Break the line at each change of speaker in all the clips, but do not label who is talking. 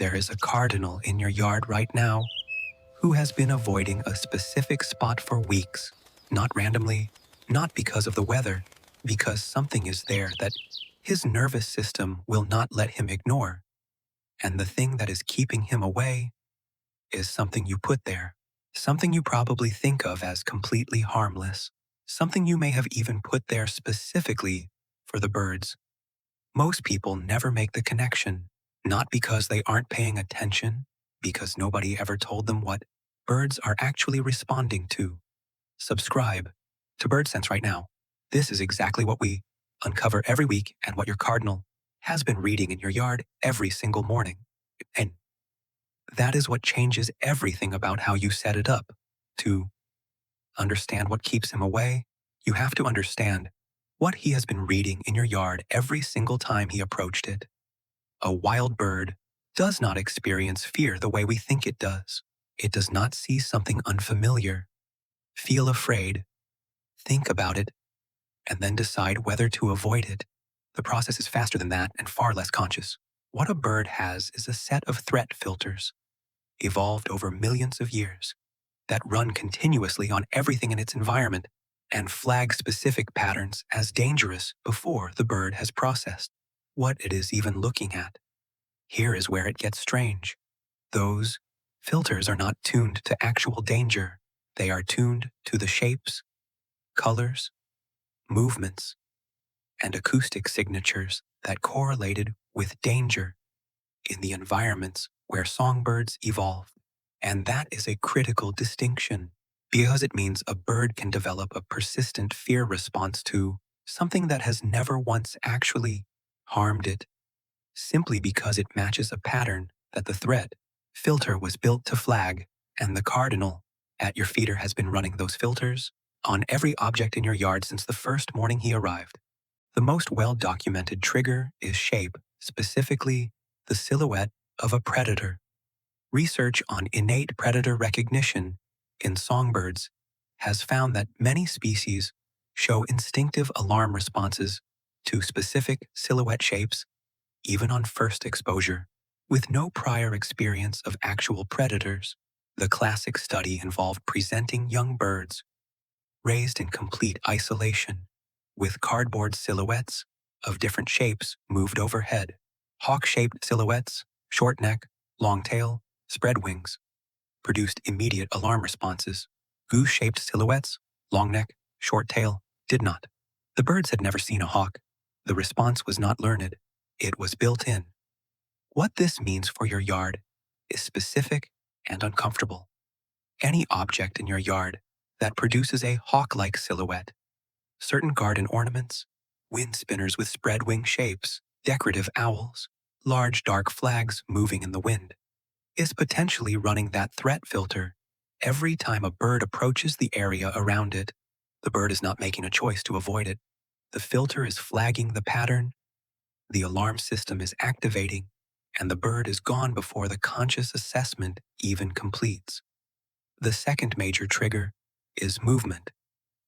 There is a cardinal in your yard right now who has been avoiding a specific spot for weeks, not randomly, not because of the weather, because something is there that his nervous system will not let him ignore. And the thing that is keeping him away is something you put there, something you probably think of as completely harmless, something you may have even put there specifically for the birds. Most people never make the connection, not because they aren't paying attention, because nobody ever told them what birds are actually responding to. Subscribe to BirdSense right now. This is exactly what we uncover every week and what your cardinal has been reading in your yard every single morning. And that is what changes everything about how you set it up. To understand what keeps him away, you have to understand what he has been reading in your yard every single time he approached it. A wild bird does not experience fear the way we think it does. It does not see something unfamiliar, feel afraid, think about it, and then decide whether to avoid it. The process is faster than that and far less conscious. What a bird has is a set of threat filters, evolved over millions of years, that run continuously on everything in its environment and flag specific patterns as dangerous before the bird has processed what it is even looking at. Here is where it gets strange. Those filters are not tuned to actual danger. They are tuned to the shapes, colors, movements, and acoustic signatures that correlated with danger in the environments where songbirds evolved. And that is a critical distinction because it means a bird can develop a persistent fear response to something that has never once actually harmed it, simply because it matches a pattern that the threat filter was built to flag, and the cardinal at your feeder has been running those filters on every object in your yard since the first morning he arrived. The most well-documented trigger is shape, specifically the silhouette of a predator. Research on innate predator recognition in songbirds has found that many species show instinctive alarm responses to specific silhouette shapes, even on first exposure, with no prior experience of actual predators. The classic study involved presenting young birds raised in complete isolation, with cardboard silhouettes of different shapes moved overhead. Hawk-shaped silhouettes, short neck, long tail, spread wings, produced immediate alarm responses. Goose-shaped silhouettes, long neck, short tail, did not. The birds had never seen a hawk. The response was not learned. It was built in. What this means for your yard is specific and uncomfortable. Any object in your yard that produces a hawk-like silhouette, certain garden ornaments, wind spinners with spread wing shapes, decorative owls, large dark flags moving in the wind, is potentially running that threat filter every time a bird approaches the area around it. The bird is not making a choice to avoid it. The filter is flagging the pattern, the alarm system is activating, and the bird is gone before the conscious assessment even completes. The second major trigger is movement,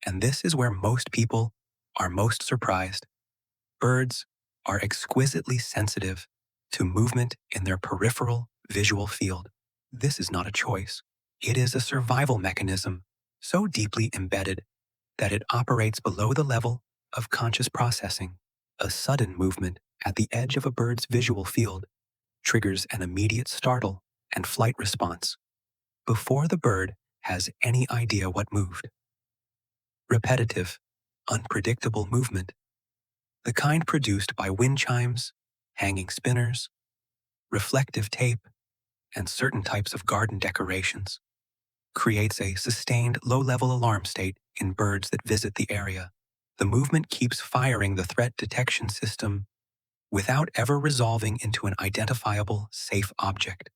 and this is where most people are most surprised. Birds are exquisitely sensitive to movement in their peripheral visual field. This is not a choice. It is a survival mechanism so deeply embedded that it operates below the level of conscious processing. A sudden movement at the edge of a bird's visual field triggers an immediate startle and flight response before the bird has any idea what moved. Repetitive, unpredictable movement, the kind produced by wind chimes, hanging spinners, reflective tape, and certain types of garden decorations, creates a sustained low-level alarm state in birds that visit the area. The movement keeps firing the threat detection system without ever resolving into an identifiable, safe object,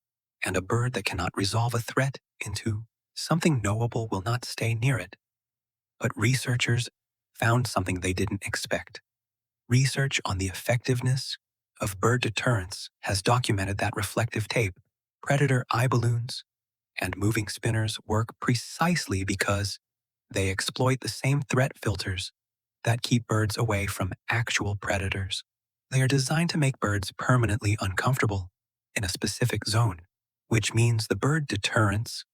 and a bird that cannot resolve a threat into something knowable will not stay near it. But researchers found something they didn't expect. Research on the effectiveness of bird deterrence has documented that reflective tape, predator eye balloons, and moving spinners work precisely because they exploit the same threat filters that keep birds away from actual predators. They are designed to make birds permanently uncomfortable in a specific zone, which means the bird deterrents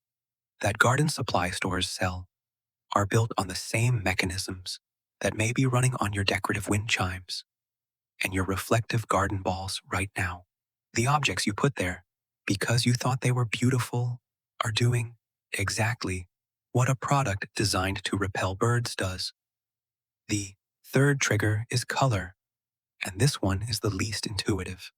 that garden supply stores sell are built on the same mechanisms that may be running on your decorative wind chimes and your reflective garden balls right now. The objects you put there, because you thought they were beautiful, are doing exactly what a product designed to repel birds does. The third trigger is color, and this one is the least intuitive.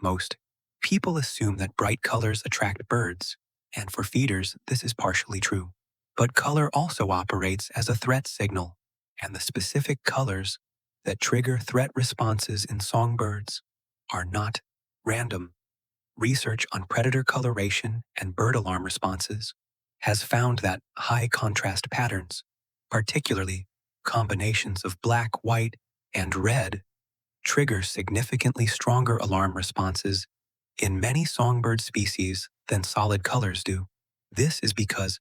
Most people assume that bright colors attract birds, and for feeders, this is partially true. But color also operates as a threat signal, and the specific colors that trigger threat responses in songbirds are not random. Research on predator coloration and bird alarm responses has found that high contrast patterns, particularly combinations of black, white, and red, trigger significantly stronger alarm responses in many songbird species than solid colors do. This is because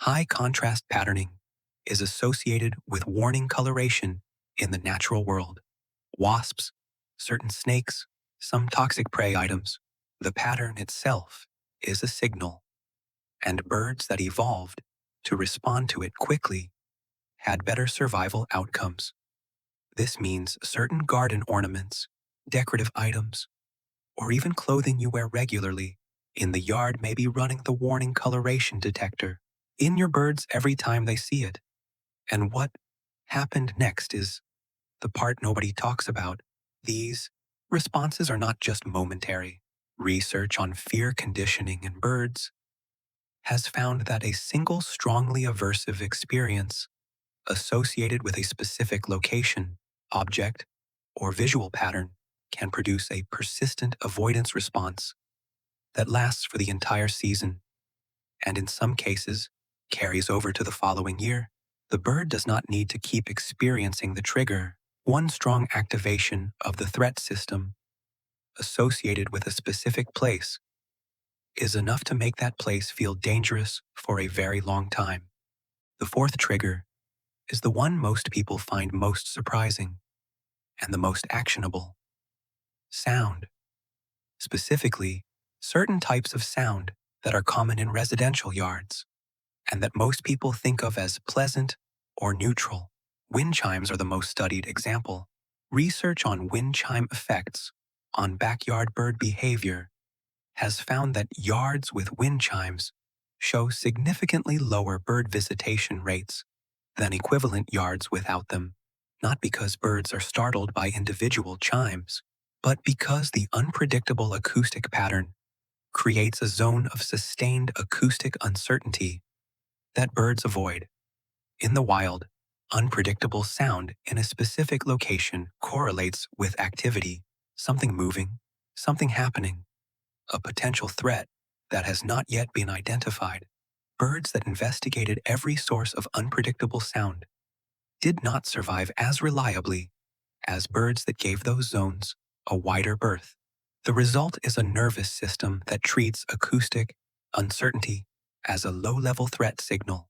high contrast patterning is associated with warning coloration in the natural world. Wasps, certain snakes, some toxic prey items. The pattern itself is a signal, and birds that evolved to respond to it quickly had better survival outcomes. This means certain garden ornaments, decorative items, or even clothing you wear regularly in the yard may be running the warning coloration detector in your birds every time they see it. And what happened next is the part nobody talks about. These responses are not just momentary. Research on fear conditioning in birds has found that a single strongly aversive experience associated with a specific location, object, or visual pattern can produce a persistent avoidance response that lasts for the entire season, and in some cases, carries over to the following year. The bird does not need to keep experiencing the trigger. One strong activation of the threat system associated with a specific place is enough to make that place feel dangerous for a very long time. The fourth trigger is the one most people find most surprising and the most actionable: sound. Specifically, certain types of sound that are common in residential yards and that most people think of as pleasant or neutral. Wind chimes are the most studied example. Research on wind chime effects on backyard bird behavior has found that yards with wind chimes show significantly lower bird visitation rates than equivalent yards without them, not because birds are startled by individual chimes, but because the unpredictable acoustic pattern creates a zone of sustained acoustic uncertainty that birds avoid. In the wild, unpredictable sound in a specific location correlates with activity, something moving, something happening, a potential threat that has not yet been identified. Birds that investigated every source of unpredictable sound did not survive as reliably as birds that gave those zones a wider berth. The result is a nervous system that treats acoustic uncertainty as a low-level threat signal,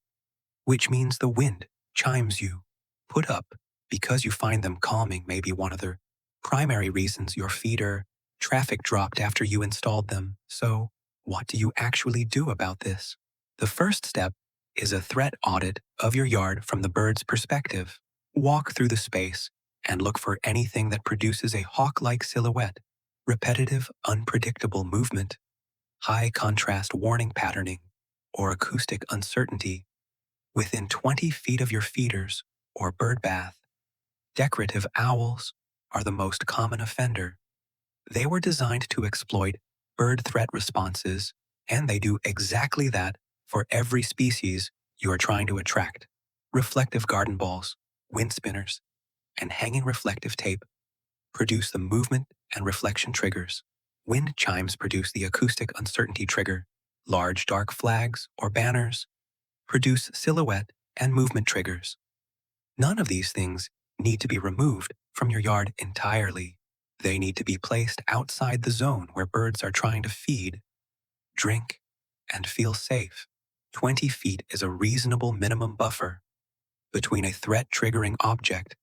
which means the wind chimes you put up because you find them calming may be one of the primary reasons your feeder traffic dropped after you installed them. So, what do you actually do about this? The first step is a threat audit of your yard from the bird's perspective. Walk through the space and look for anything that produces a hawk-like silhouette, repetitive, unpredictable movement, high contrast warning patterning, or acoustic uncertainty within 20 feet of your feeders or bird bath. Decorative owls are the most common offender. They were designed to exploit bird threat responses, and they do exactly that for every species you are trying to attract. Reflective garden balls, wind spinners, and hanging reflective tape produce the movement and reflection triggers. Wind chimes produce the acoustic uncertainty trigger. Large dark flags or banners produce silhouette and movement triggers. None of these things need to be removed from your yard entirely. They need to be placed outside the zone where birds are trying to feed, drink, and feel safe. 20 feet is a reasonable minimum buffer between a threat-triggering object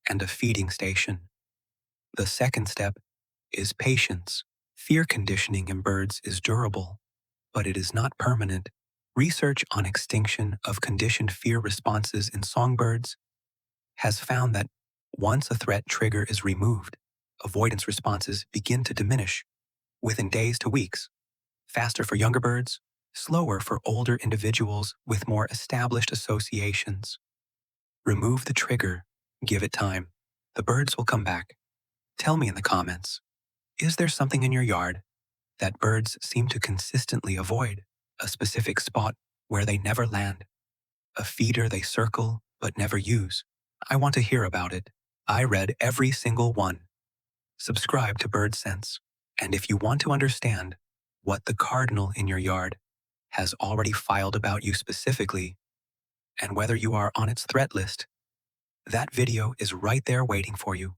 and a feeding station. The second step is patience. Fear conditioning in birds is durable, but it is not permanent. Research on extinction of conditioned fear responses in songbirds has found that once a threat trigger is removed, avoidance responses begin to diminish within days to weeks, faster for younger birds, slower for older individuals with more established associations. Remove the trigger, give it time. The birds will come back. Tell me in the comments, is there something in your yard that birds seem to consistently avoid? A specific spot where they never land? A feeder they circle but never use? I want to hear about it. I read every single one. Subscribe to Bird Sense. And if you want to understand what the cardinal in your yard has already filed about you specifically, and whether you are on its threat list, that video is right there waiting for you.